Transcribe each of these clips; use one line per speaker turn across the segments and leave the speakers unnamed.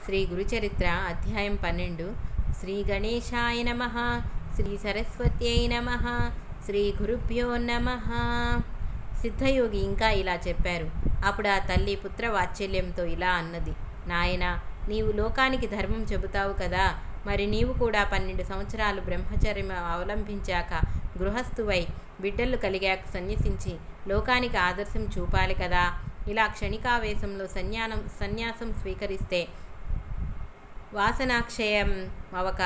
శ్రీ గురుచరిత్ర అధ్యాయం 12. శ్రీ గణేశాయ నమః. శ్రీ సరస్వత్యై నమః. శ్రీ గురుభ్యో నమః. సిద్ధయోగి ఇంకా ఇలా చెప్పారు. అప్పుడు ఆ తల్లి పుత్ర వాత్సల్యంతో ఇలా అన్నది. నాయనా, నీవు లోకానికి ధర్మం చెబుతావు కదా, మరి నీవు కూడా 12 సంవత్సరాలు బ్రహ్మచర్యం అవలంబించాక గృహస్థువై బిడ్డలు కలిగాక సన్యసించి లోకానికి ఆదర్శం చూపాలి కదా. ఇలా క్షణికావేశంలో సన్యాసం స్వీకరిస్తే వాసనాక్షయం అవక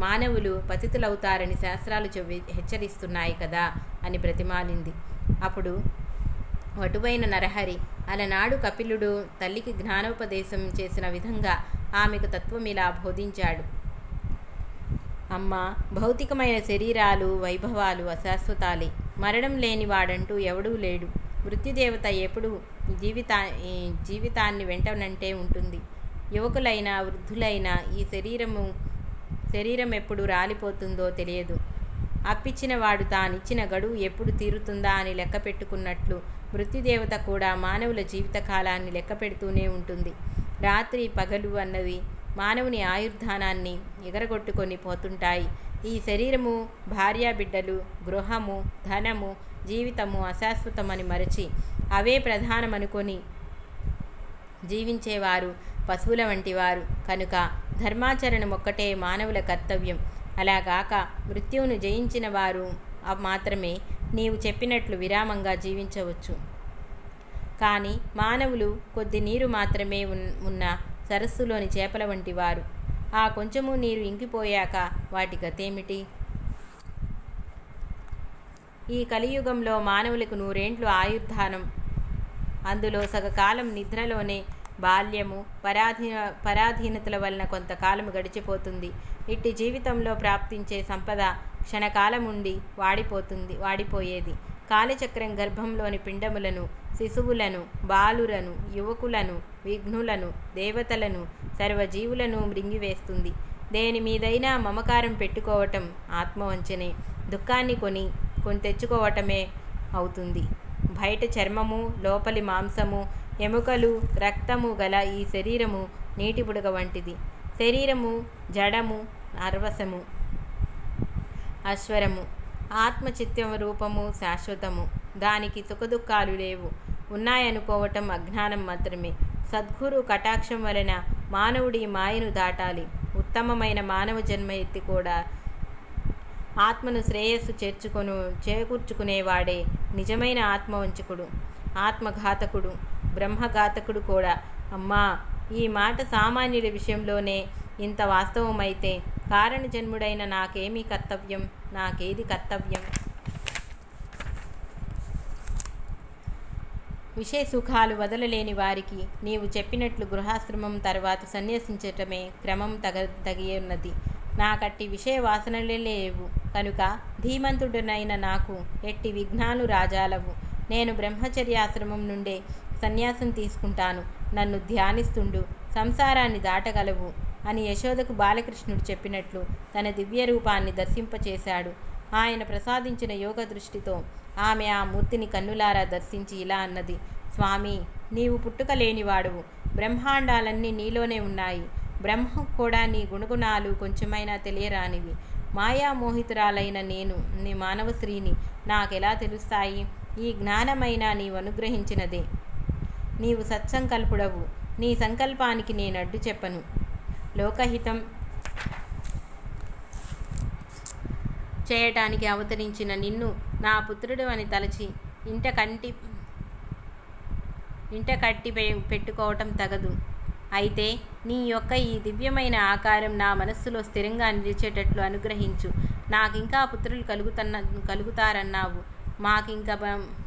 మానవులు పతితులవుతారని శాస్త్రాలు హెచ్చరిస్తున్నాయి కదా అని బ్రతిమాలింది. అప్పుడు వటువైన నరహరి అలనాడు కపిలుడు తల్లికి జ్ఞానోపదేశం చేసిన విధంగా ఆమెకు తత్వం ఇలా బోధించాడు. అమ్మ, భౌతికమైన శరీరాలు వైభవాలు అశాశ్వతాలే. మరణం లేనివాడంటూ ఎవడూ లేడు. మృత్యుదేవత ఎప్పుడు జీవితాన్ని వెంటనంటే ఉంటుంది. యువకులైనా వృద్ధులైనా ఈ శరీరం ఎప్పుడు రాలిపోతుందో తెలియదు. అప్పిచ్చిన వాడు తానిచ్చిన గడువు ఎప్పుడు తీరుతుందా అని లెక్క పెట్టుకున్నట్లు మృత్యుదేవత కూడా మానవుల జీవితకాలాన్ని లెక్క పెడుతూనే ఉంటుంది. రాత్రి పగలు అన్నవి మానవుని ఆయుర్ధానాన్ని ఎగరగొట్టుకొని పోతుంటాయి. ఈ శరీరము, భార్యాబిడ్డలు, గృహము, ధనము, జీవితము అశాశ్వతమని మరచి అవే ప్రధానమనుకొని జీవించేవారు పశువుల వంటి వారు. కనుక ధర్మాచరణం ఒక్కటే మానవుల కర్తవ్యం. అలాగాక మృత్యువును జయించిన వారు మాత్రమే నీవు చెప్పినట్లు విరామంగా జీవించవచ్చు. కానీ మానవులు కొద్ది నీరు మాత్రమే ఉన్న సరస్సులోని చేపల వంటి వారు. ఆ కొంచెము నీరు ఇంకిపోయాక వాటి గతేమిటి? ఈ కలియుగంలో మానవులకు 100 ఏండ్లు ఆయుర్ధానం. అందులో సగకాలం నిద్రలోనే బాల్యము, పరాధీనతల వలన కొంతకాలం గడిచిపోతుంది. ఇట్టి జీవితంలో ప్రాప్తించే సంపద క్షణకాలం ఉండి వాడిపోయేది. కాలచక్రం గర్భంలోని పిండములను, శిశువులను, బాలురను, యువకులను, విఘ్నులను, దేవతలను, సర్వజీవులను మృంగివేస్తుంది. దేని మీదైనా మమకారం పెట్టుకోవటం ఆత్మవంచనే. దుఃఖాన్ని కొని తెచ్చుకోవటమే అవుతుంది. బయట చర్మము, లోపలి మాంసము, ఎముకలు, రక్తము గల ఈ శరీరము నీటి బుడగ వంటిది. శరీరము జడము, అర్వసము, అశ్వరము. ఆత్మచిత్తం రూపము శాశ్వతము. దానికి సుఖదుఖాలు లేవు. ఉన్నాయనుకోవటం అజ్ఞానం మాత్రమే. సద్గురు కటాక్షం వలన మానవుడి మాయను దాటాలి. ఉత్తమమైన మానవ జన్మ ఎత్తి కూడా ఆత్మను శ్రేయస్సు చేకూర్చుకునేవాడే నిజమైన ఆత్మవంచకుడు. ఆత్మఘాతకుడు, బ్రహ్మఘాతకుడు కూడా. అమ్మా, ఈ మాట సామాన్యుల విషయంలోనే ఇంత వాస్తవమైతే కారణజన్ముడైన నాకేమీ కర్తవ్యం? నాకేది కర్తవ్యం? విషయ సుఖాలు వదలలేని వారికి నీవు చెప్పినట్లు గృహాశ్రమం తర్వాత సన్యసించటమే క్రమం తగియున్నది. నాకట్టి విషయ వాసనలే లేవు. కనుక ధీమంతుడనైన నాకు ఎట్టి విఘ్నాలు రాజాలవు. నేను బ్రహ్మచర్యాశ్రమం నుండే సన్యాసం తీసుకుంటాను. నన్ను ధ్యానిస్తుండు, సంసారాన్ని దాటగలవు అని యశోదకు బాలకృష్ణుడు చెప్పినట్లు తన దివ్య రూపాన్ని దర్శింపచేశాడు. ఆయన ప్రసాదించిన యోగ దృష్టితో ఆమె ఆ మూర్తిని కన్నులారా దర్శించి ఇలా అన్నది. స్వామి, నీవు పుట్టుక లేనివాడువు. బ్రహ్మాండాలన్నీ నీలోనే ఉన్నాయి. బ్రహ్మ కూడా నీ గుణగుణాలు కొంచెమైనా తెలియరానివి. మాయామోహితురాలైన నేను నీ మానవ స్త్రీని నాకెలా తెలుస్తాయి? ఈ జ్ఞానమైన నీవు అనుగ్రహించినదే. నీవు సత్సంకల్పుడవు. నీ సంకల్పానికి నేను అడ్డు చెప్పను. లోకహితం చేయటానికి అవతరించిన నిన్ను నా పుత్రుడు అని తలచి ఇంట కట్టి పెట్టుకోవటం తగదు. అయితే నీ యొక్క ఈ దివ్యమైన ఆకారం నా మనస్సులో స్థిరంగా నిలిచేటట్లు అనుగ్రహించు. నాకింకా పుత్రులు కలుగుతారన్నావు.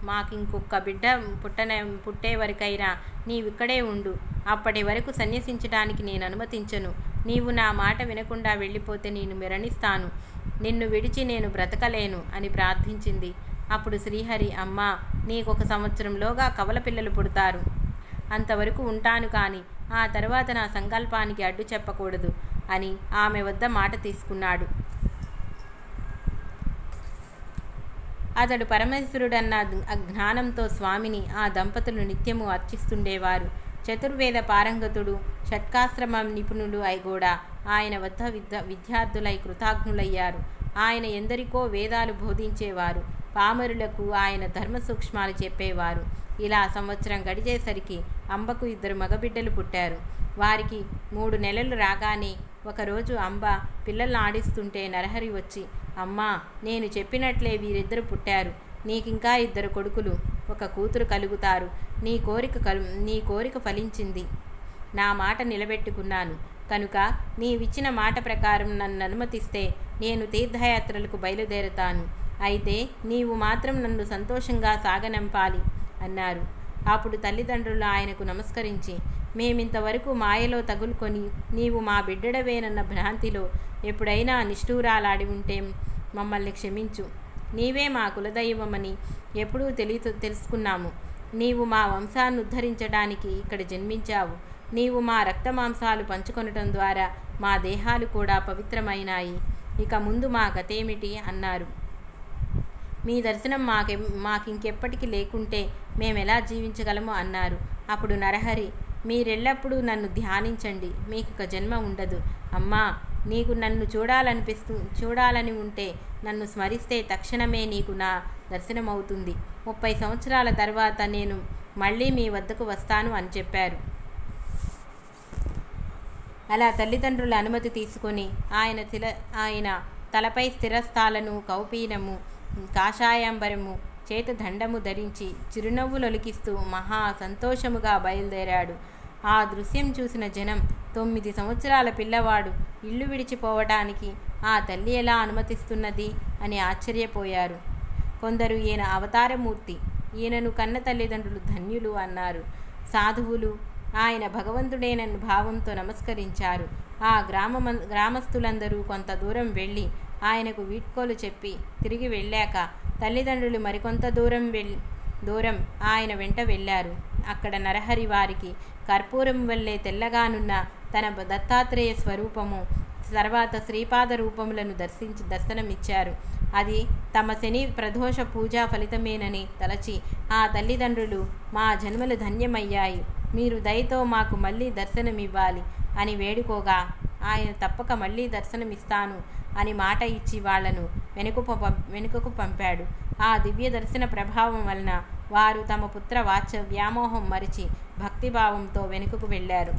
మాకింకొక్క బిడ్డ పుట్టే వరకైనా నీవిక్కడే ఉండు. అప్పటి వరకు సన్యసించడానికి నేను అనుమతించను. నీవు నా మాట వినకుండా వెళ్ళిపోతే నేను మరణిస్తాను. నిన్ను విడిచి నేను బ్రతకలేను అని ప్రార్థించింది. అప్పుడు శ్రీహరి, అమ్మా, నీకొక సంవత్సరంలోగా కవల పిల్లలు పుడతారు. అంతవరకు ఉంటాను, కానీ ఆ తర్వాత నా సంకల్పానికి అడ్డు చెప్పకూడదు అని ఆమె వద్ద మాట తీసుకున్నాడు. అతడు పరమేశ్వరుడన్న జ్ఞానంతో స్వామిని ఆ దంపతులు నిత్యము అర్చిస్తుండేవారు. చతుర్వేద పారంగతుడు, షట్కాశ్రమ నిపుణులు అయి కూడా ఆయన వద్ద విద్యార్థులై కృతజ్ఞులయ్యారు. ఆయన ఎందరికో వేదాలు బోధించేవారు. పామరులకు ఆయన ధర్మ సూక్ష్మాలు చెప్పేవారు. ఇలా సంవత్సరం గడిచేసరికి అంబకు 2 మగబిడ్డలు పుట్టారు. వారికి 3 నెలలు రాగానే ఒకరోజు అంబ పిల్లల్ని ఆడిస్తుంటే నరహరి వచ్చి, అమ్మా, నేను చెప్పినట్లే వీరిద్దరు పుట్టారు. నీకింకా 2 కొడుకులు, 1 కూతురు కలుగుతారు. నీ కోరిక ఫలించింది. నా మాట నిలబెట్టుకున్నాను కనుక నీవిచ్చిన మాట ప్రకారం నన్ను అనుమతిస్తే నేను తీర్థయాత్రలకు బయలుదేరతాను. అయితే నీవు మాత్రం నన్ను సంతోషంగా సాగనంపాలి అన్నారు. అప్పుడు తల్లిదండ్రులు ఆయనకు నమస్కరించి, మేమింతవరకు మాయలో తగులుకొని నీవు మా బిడ్డడవేనన్న భ్రాంతిలో ఎప్పుడైనా నిష్ఠూరాలాడి ఉంటే మమ్మల్ని క్షమించు. నీవే మా కులదైవమని ఎప్పుడూ తెలుసుకున్నాము. నీవు మా వంశాన్ని ఉద్ధరించడానికి ఇక్కడ జన్మించావు. నీవు మా రక్తమాంసాలు పంచుకొనటం ద్వారా మా దేహాలు కూడా పవిత్రమైనాయి. ఇక ముందు మా గతేమిటి అన్నారు. మీ దర్శనం మాకింకెప్పటికీ లేకుంటే మేమెలా జీవించగలము అన్నారు. అప్పుడు నరహరి, మీరెల్లప్పుడూ నన్ను ధ్యానించండి, మీకిక జన్మ ఉండదు. అమ్మా, నీకు నన్ను చూడాలని ఉంటే నన్ను స్మరిస్తే తక్షణమే నీకు నా దర్శనమవుతుంది. 30 సంవత్సరాల తర్వాత నేను మళ్ళీ మీ వద్దకు వస్తాను అని చెప్పారు. అలా తల్లిదండ్రుల అనుమతి తీసుకొని ఆయన తలపై స్థిరస్థాలను, కౌపీనము, కాషాయాంబరము, చేత దండము ధరించి చిరునవ్వులొలికిస్తూ మహా సంతోషముగా బయలుదేరాడు. ఆ దృశ్యం చూసిన జనం 9 సంవత్సరాల పిల్లవాడు ఇల్లు విడిచిపోవటానికి ఆ తల్లి ఎలా అనుమతిస్తున్నది అని ఆశ్చర్యపోయారు. కొందరు ఈయన అవతారమూర్తి, ఈయనను కన్న తల్లిదండ్రులు ధన్యులు అన్నారు. సాధువులు ఆయన భగవంతుడేనన్న భావంతో నమస్కరించారు. ఆ గ్రామస్తులందరూ కొంత దూరం వెళ్ళి ఆయనకు వీడ్కోలు చెప్పి తిరిగి వెళ్ళాక తల్లిదండ్రులు మరికొంత దూరం ఆయన వెంట వెళ్ళారు. అక్కడ నరహరి వారికి కర్పూరం వల్లే తెల్లగానున్న తన దత్తాత్రేయ స్వరూపము, తర్వాత శ్రీపాద రూపములను దర్శనమిచ్చారు. అది తమ శని ప్రదోష పూజా ఫలితమేనని తలచి ఆ తల్లిదండ్రులు, మా జన్మలు ధన్యమయ్యాయి, మీరు దయతో మాకు మళ్ళీ దర్శనమివ్వాలి అని వేడుకోగా ఆయన తప్పక మళ్ళీ దర్శనమిస్తాను అని మాట ఇచ్చి వాళ్లను వెనుకకు పంపాడు. ఆ దివ్య దర్శన ప్రభావం వలన వారు తమ పుత్ర వ్యామోహం మరిచి భక్తిభావంతో వెనుకకు వెళ్ళారు.